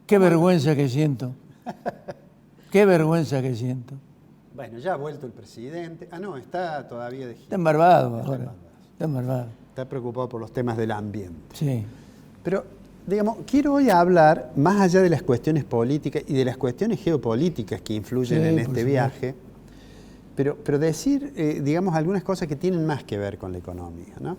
Qué vergüenza que siento. Qué vergüenza que siento. Bueno, ya ha vuelto el presidente. Ah, no, está todavía de gira. Está embarvado ahora. Está embarvado. Está preocupado por los temas del ambiente. Sí. Pero, digamos, quiero hoy hablar, más allá de las cuestiones políticas y de las cuestiones geopolíticas que influyen en este viaje, pero decir, digamos, algunas cosas que tienen más que ver con la economía, ¿no?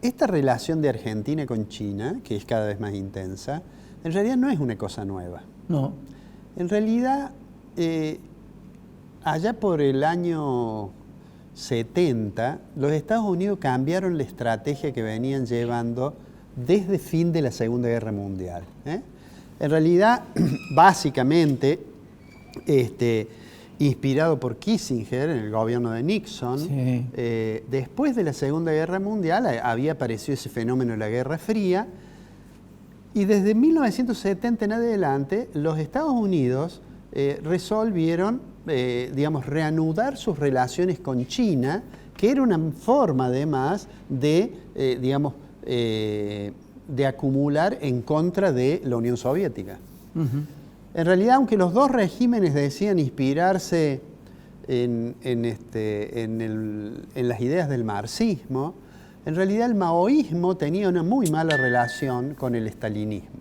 Esta relación de Argentina con China, que es cada vez más intensa, en realidad no es una cosa nueva. No. En realidad, allá por el año 70, los Estados Unidos cambiaron la estrategia que venían llevando desde fin de la Segunda Guerra Mundial. En realidad, básicamente, inspirado por Kissinger en el gobierno de Nixon, Sí. Después de la Segunda Guerra Mundial había aparecido ese fenómeno de la Guerra Fría, y desde 1970 en adelante los Estados Unidos resolvieron, digamos, reanudar sus relaciones con China, que era una forma además de, digamos, de acumular en contra de la Unión Soviética. En realidad, aunque los dos regímenes decían inspirarse en las ideas del marxismo, en realidad el maoísmo tenía una muy mala relación con el estalinismo.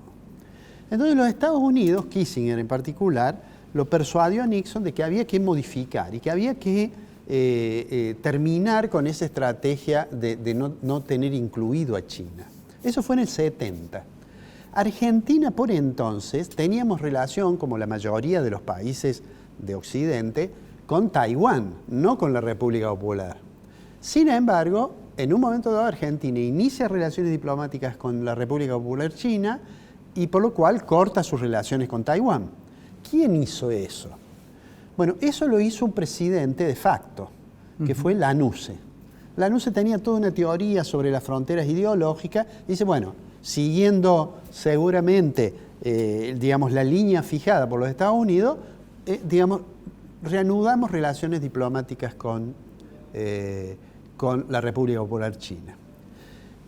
Entonces los Estados Unidos, Kissinger en particular, lo persuadió a Nixon de que había que modificar y que había que terminar con esa estrategia de no tener incluido a China. Eso fue en el 70. Argentina, por entonces, teníamos relación, como la mayoría de los países de Occidente, con Taiwán, no con la República Popular. Sin embargo, en un momento dado, Argentina inicia relaciones diplomáticas con la República Popular China y por lo cual corta sus relaciones con Taiwán. ¿Quién hizo eso? Bueno, eso lo hizo un presidente de facto, que fue Lanusse. Lanusse tenía toda una teoría sobre las fronteras ideológicas y dice, bueno, siguiendo seguramente, digamos, la línea fijada por los Estados Unidos, digamos, reanudamos relaciones diplomáticas con la República Popular China.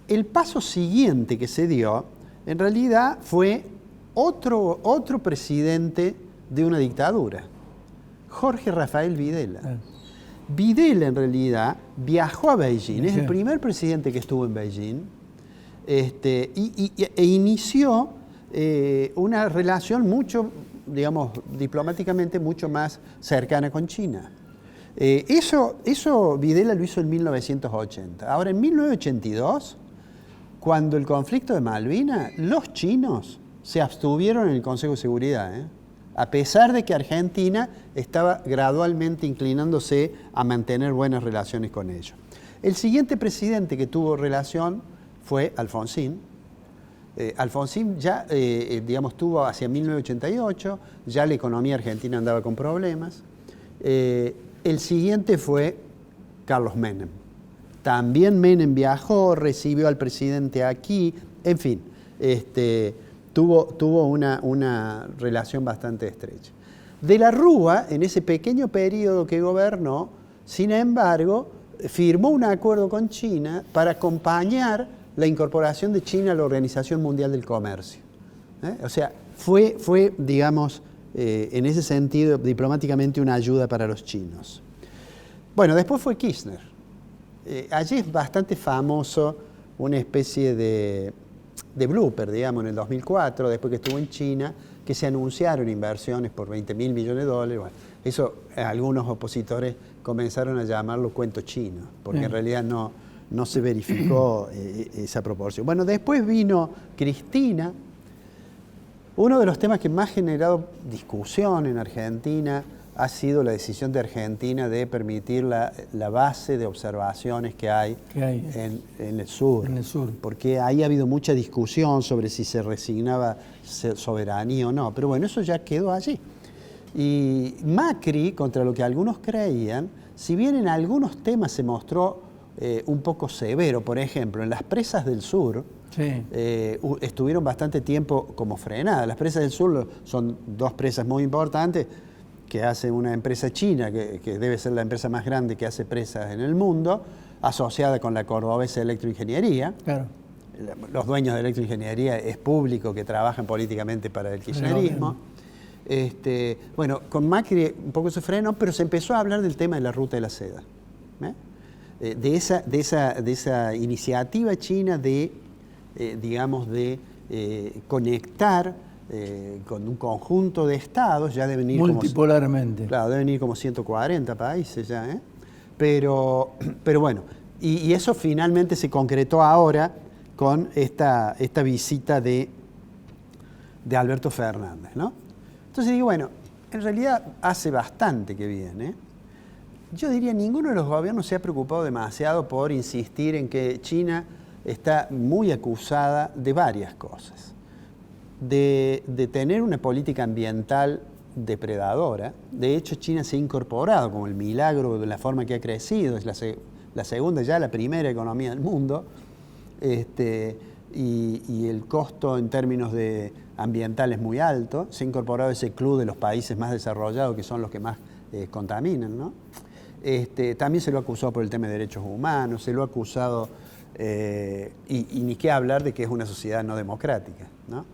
El paso siguiente que se dio, en realidad, fue otro presidente de una dictadura, Jorge Rafael Videla. Videla, en realidad, viajó a Beijing, es el primer presidente que estuvo en Beijing, e inició una relación mucho, digamos, diplomáticamente mucho más cercana con China. Eso Videla lo hizo en 1980. Ahora, en 1982, cuando el conflicto de Malvinas, los chinos se abstuvieron en el Consejo de Seguridad, a pesar de que Argentina estaba gradualmente inclinándose a mantener buenas relaciones con ellos. El siguiente presidente que tuvo relación fue Alfonsín. Alfonsín ya, digamos, tuvo hacia 1988, ya la economía argentina andaba con problemas. El siguiente fue Carlos Menem. También Menem viajó, recibió al presidente aquí, en fin, tuvo una relación bastante estrecha. De la Rúa, en ese pequeño periodo que gobernó, sin embargo, firmó un acuerdo con China para acompañar la incorporación de China a la Organización Mundial del Comercio. O sea, fue, digamos, en ese sentido, diplomáticamente una ayuda para los chinos. Bueno, después fue Kirchner. Allí es bastante famoso una especie de blooper, digamos, en el 2004, después que estuvo en China, que se anunciaron inversiones por 20.000 millones de dólares. Bueno, eso algunos opositores comenzaron a llamarlo cuento chino, porque en realidad no se verificó esa proporción. Bueno, después vino Cristina. Uno de los temas que más ha generado discusión en Argentina ha sido la decisión de Argentina de permitir la base de observaciones que hay en el sur. En el sur. Porque ahí ha habido mucha discusión sobre si se resignaba soberanía o no. Pero bueno, eso ya quedó allí. Y Macri, contra lo que algunos creían, si bien en algunos temas se mostró un poco severo, por ejemplo, en las presas del sur, estuvieron bastante tiempo como frenadas. Las presas del sur son dos presas muy importantes que hace una empresa china, que debe ser la empresa más grande que hace presas en el mundo, asociada con la Cordobesa Electroingeniería. Claro. los dueños de electroingeniería es público, que trabajan políticamente para el kirchnerismo. Bueno, con Macri un poco se frenó, pero se empezó a hablar del tema de la ruta de la seda. De esa iniciativa china de, conectar con un conjunto de estados, ya deben ir multipolarmente. Claro, deben ir como 140 países ya, ¿eh? Pero bueno, y eso finalmente se concretó ahora con esta visita de Alberto Fernández, ¿no? Entonces digo, bueno, en realidad hace bastante que viene. Yo diría, ninguno de los gobiernos se ha preocupado demasiado por insistir en que China está muy acusada de varias cosas. De tener una política ambiental depredadora. De hecho, China se ha incorporado como el milagro de la forma que ha crecido. Es la segunda, ya la primera economía del mundo. Y el costo en términos ambiental es muy alto. Se ha incorporado a ese club de los países más desarrollados, que son los que más contaminan, ¿no? También se lo ha acusado por el tema de derechos humanos, se lo ha acusado, y ni qué hablar de que es una sociedad no democrática, ¿no?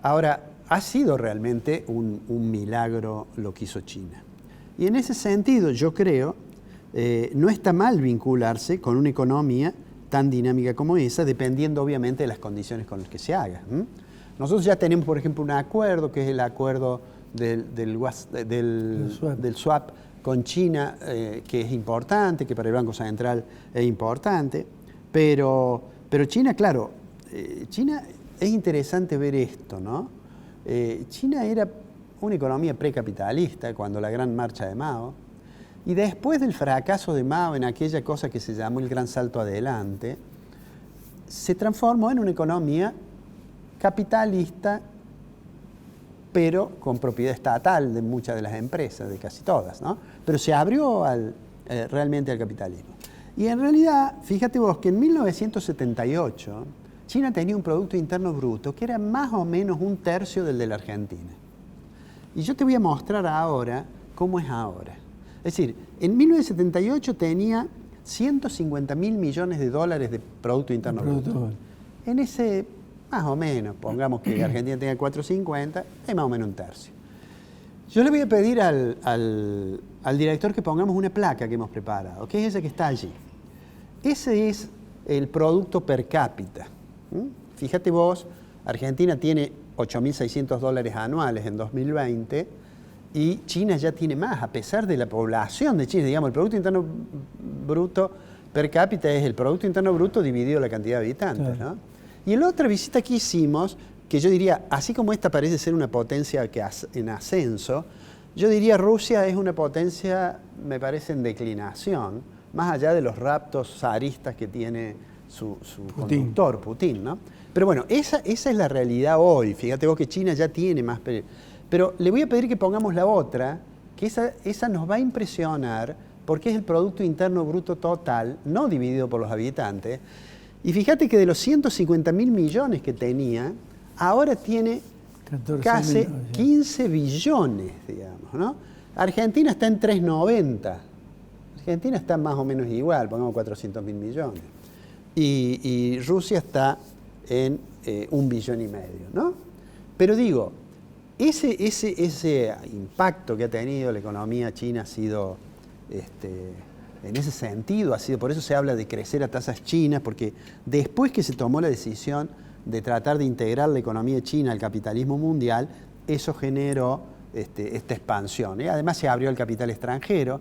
Ahora, ha sido realmente un milagro lo que hizo China. Y en ese sentido, yo creo, no está mal vincularse con una economía tan dinámica como esa, dependiendo obviamente de las condiciones con las que se haga. Nosotros ya tenemos, por ejemplo, un acuerdo, que es el acuerdo del swap con China, que es importante, que para el Banco Central es importante, pero China, claro, China es interesante ver esto, ¿no? China era una economía precapitalista cuando la gran marcha de Mao, y después del fracaso de Mao en aquella cosa que se llamó el gran salto adelante, se transformó en una economía capitalista, pero con propiedad estatal de muchas de las empresas, de casi todas, ¿no? Pero se abrió realmente al capitalismo. Y en realidad, fíjate vos que en 1978 China tenía un Producto Interno Bruto que era más o menos un tercio del de la Argentina. Y yo te voy a mostrar ahora cómo es ahora. Es decir, en 1978 tenía 150.000 millones de dólares de Producto Interno Bruto. En ese, más o menos, pongamos que Argentina tenga 450, es más o menos un tercio. Yo le voy a pedir al director que pongamos una placa que hemos preparado, que es esa que está allí. Ese es el producto per cápita. Fíjate vos, Argentina tiene 8.600 dólares anuales en 2020 y China ya tiene más, a pesar de la población de China. Digamos, el Producto Interno Bruto per cápita es el Producto Interno Bruto dividido la cantidad de habitantes, claro, ¿no? Y en la otra visita que hicimos, que yo diría, así como esta parece ser una potencia en ascenso, yo diría Rusia es una potencia, me parece, en declinación, más allá de los raptos zaristas que tiene su conductor, Putin, ¿no? Pero bueno, esa es la realidad hoy. Fíjate vos que China ya tiene más... Pero le voy a pedir que pongamos la otra, que esa nos va a impresionar, porque es el Producto Interno Bruto total, no dividido por los habitantes. Y fíjate que de los 150.000 millones que tenía, ahora tiene casi 15 billones, digamos, ¿no? Argentina está en 390. Argentina está más o menos igual, pongamos 400.000 millones. Y Rusia está en 1,5 billones, ¿no? Pero digo, ese impacto que ha tenido la economía china ha sido, en ese sentido, por eso se habla de crecer a tasas chinas, porque después que se tomó la decisión de tratar de integrar la economía china al capitalismo mundial, eso generó esta expansión. Además se abrió el capital extranjero.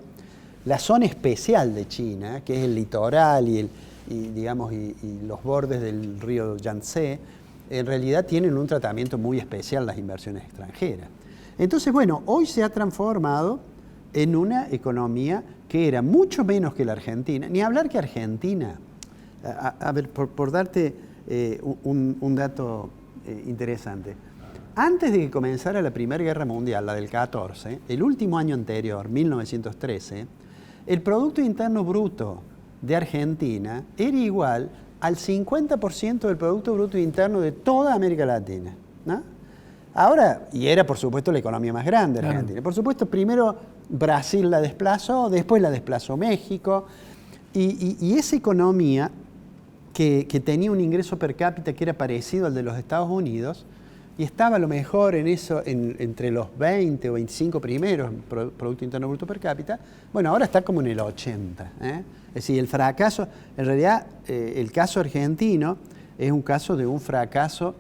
La zona especial de China, que es el litoral y los bordes del río Yangtze, en realidad tienen un tratamiento muy especial las inversiones extranjeras. Entonces, bueno, hoy se ha transformado en una economía que era mucho menos que la Argentina. Ni hablar que Argentina, a ver, por darte un dato interesante. Antes de que comenzara la Primera Guerra Mundial, la del 14, el último año anterior, 1913, el Producto Interno Bruto de Argentina era igual al 50% del Producto Bruto Interno de toda América Latina, ¿no? Ahora, y era por supuesto la economía más grande de Argentina. Claro. Por supuesto, primero Brasil la desplazó, después la desplazó México, y esa economía que tenía un ingreso per cápita que era parecido al de los Estados Unidos y estaba a lo mejor en eso, entre los 20 o 25 primeros en Producto Interno Bruto per cápita. Bueno, ahora está como en el 80. Es decir, el fracaso, en realidad el caso argentino es un caso de un fracaso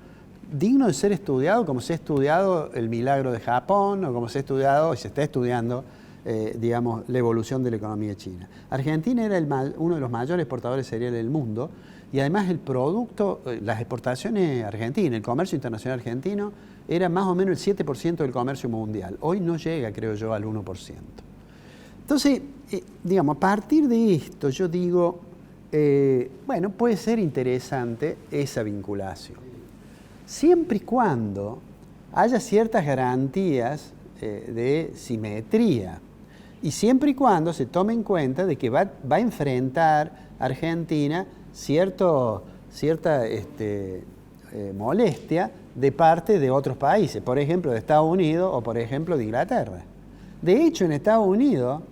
digno de ser estudiado como se ha estudiado el milagro de Japón o como se ha estudiado y se está estudiando digamos, la evolución de la economía china. Argentina era uno de los mayores exportadores de cereales del mundo y además el producto, las exportaciones argentinas, el comercio internacional argentino era más o menos el 7% del comercio mundial. Hoy no llega, creo yo, al 1%. Entonces, digamos, a partir de esto yo digo, bueno, puede ser interesante esa vinculación. Siempre y cuando haya ciertas garantías de simetría y siempre y cuando se tome en cuenta de que va a enfrentar Argentina cierta molestia de parte de otros países, por ejemplo de Estados Unidos o por ejemplo de Inglaterra. De hecho, en Estados Unidos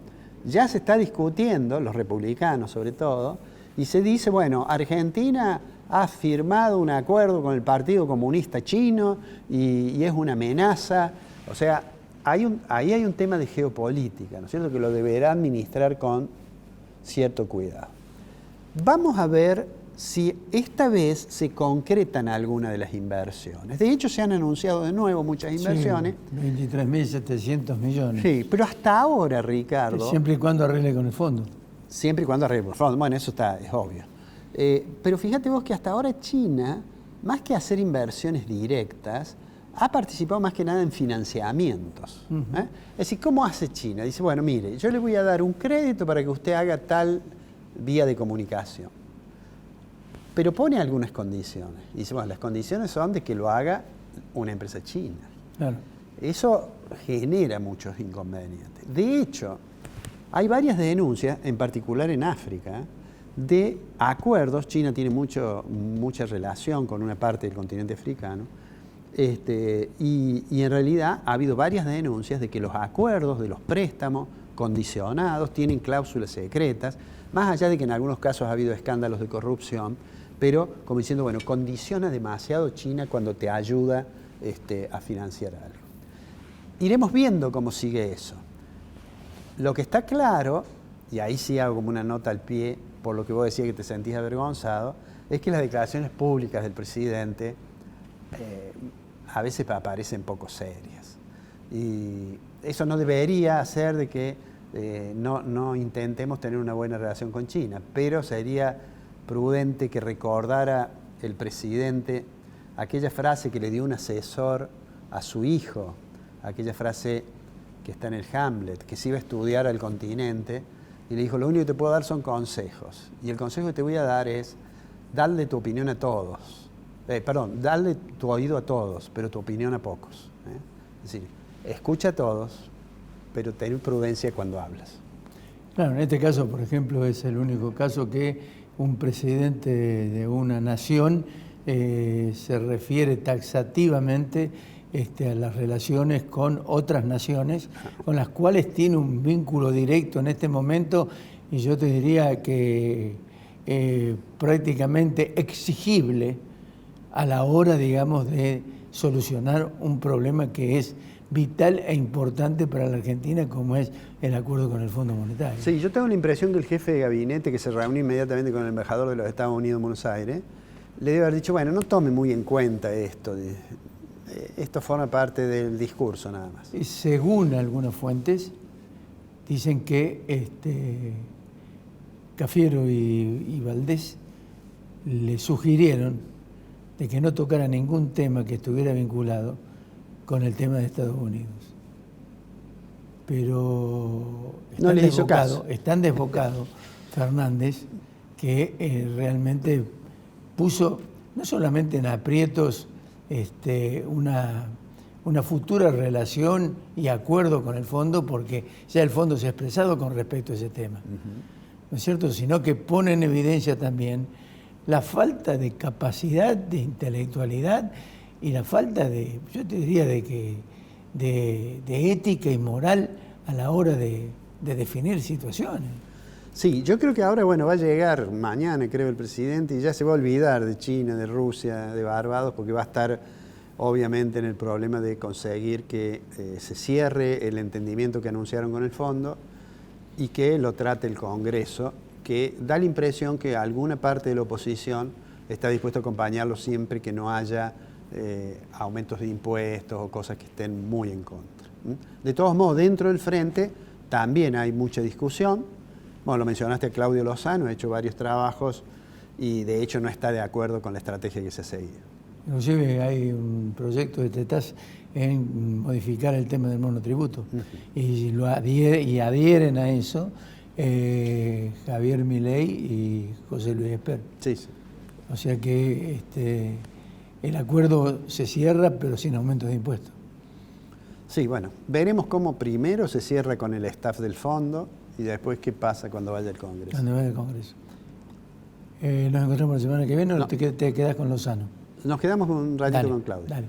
ya se está discutiendo, los republicanos sobre todo, y se dice, bueno, Argentina ha firmado un acuerdo con el Partido Comunista Chino y es una amenaza. O sea, ahí hay un tema de geopolítica, ¿no es cierto?, que lo deberá administrar con cierto cuidado. Vamos a ver si esta vez se concretan algunas de las inversiones. De hecho, se han anunciado de nuevo muchas inversiones. Sí, 23.700 millones. Sí, pero hasta ahora, Ricardo... Siempre y cuando arregle con el fondo. Siempre y cuando arregle con el fondo. Bueno, eso es obvio. Pero fíjate vos que hasta ahora China, más que hacer inversiones directas, ha participado más que nada en financiamientos. Es decir, ¿cómo hace China? Dice, bueno, mire, yo le voy a dar un crédito para que usted haga tal vía de comunicación. Pero pone algunas condiciones. Y dice, bueno, las condiciones son de que lo haga una empresa china. Claro. Eso genera muchos inconvenientes. De hecho, hay varias denuncias, en particular en África, de acuerdos. China tiene mucha relación con una parte del continente africano. Y en realidad ha habido varias denuncias de que los acuerdos de los préstamos condicionados tienen cláusulas secretas, más allá de que en algunos casos ha habido escándalos de corrupción, pero como diciendo, bueno, condiciona demasiado China cuando te ayuda a financiar algo. Iremos viendo cómo sigue eso. Lo que está claro, y ahí sí hago como una nota al pie, por lo que vos decías que te sentís avergonzado, es que las declaraciones públicas del presidente a veces aparecen poco serias. Y eso no debería hacer de que no intentemos tener una buena relación con China, pero sería prudente que recordara el presidente aquella frase que le dio un asesor a su hijo, aquella frase que está en el Hamlet, que se iba a estudiar al continente, y le dijo, lo único que te puedo dar son consejos, y el consejo que te voy a dar es, darle tu opinión a todos, darle tu oído a todos, pero tu opinión a pocos. Es decir, escucha a todos, pero ten prudencia cuando hablas. Claro, en este caso, por ejemplo, es el único caso que un presidente de una nación se refiere taxativamente a las relaciones con otras naciones, con las cuales tiene un vínculo directo en este momento, y yo te diría que prácticamente exigible a la hora, digamos, de solucionar un problema que es vital e importante para la Argentina, como es el acuerdo con el Fondo Monetario. Sí, yo tengo la impresión que el jefe de gabinete, que se reunió inmediatamente con el embajador de los Estados Unidos en Buenos Aires, le debe haber dicho, bueno, no tome muy en cuenta esto, esto forma parte del discurso nada más. Y según algunas fuentes, dicen que Cafiero y Valdés le sugirieron de que no tocara ningún tema que estuviera vinculado con el tema de Estados Unidos. Pero no les hizo caso. Están desbocados Fernández, que realmente puso no solamente en aprietos una futura relación y acuerdo con el fondo, porque ya el fondo se ha expresado con respecto a ese tema, ¿no es cierto?, sino que pone en evidencia también la falta de capacidad, de intelectualidad y la falta de, yo te diría, de ética y moral a la hora de definir situaciones. Sí, yo creo que ahora, bueno, va a llegar mañana, creo, el presidente y ya se va a olvidar de China, de Rusia, de Barbados, porque va a estar obviamente en el problema de conseguir que se cierre el entendimiento que anunciaron con el fondo y que lo trate el Congreso, que da la impresión que alguna parte de la oposición está dispuesta a acompañarlo siempre que no haya aumentos de impuestos o cosas que estén muy en contra. De todos modos, dentro del frente también hay mucha discusión. Bueno, lo mencionaste a Claudio Lozano, ha hecho varios trabajos y de hecho no está de acuerdo con la estrategia que se seguía. Inclusive hay un proyecto de TETAS en modificar el tema del monotributo y adhieren a eso Javier Milei y José Luis Espert. Sí, sí. O sea que el acuerdo se cierra pero sin aumentos de impuestos. Sí, bueno, veremos cómo primero se cierra con el staff del fondo y después qué pasa cuando vaya al Congreso. Cuando vaya al Congreso. Nos encontramos la semana que viene o No. te quedas con Lozano. Nos quedamos un ratito Dale, con Claudio. Dale.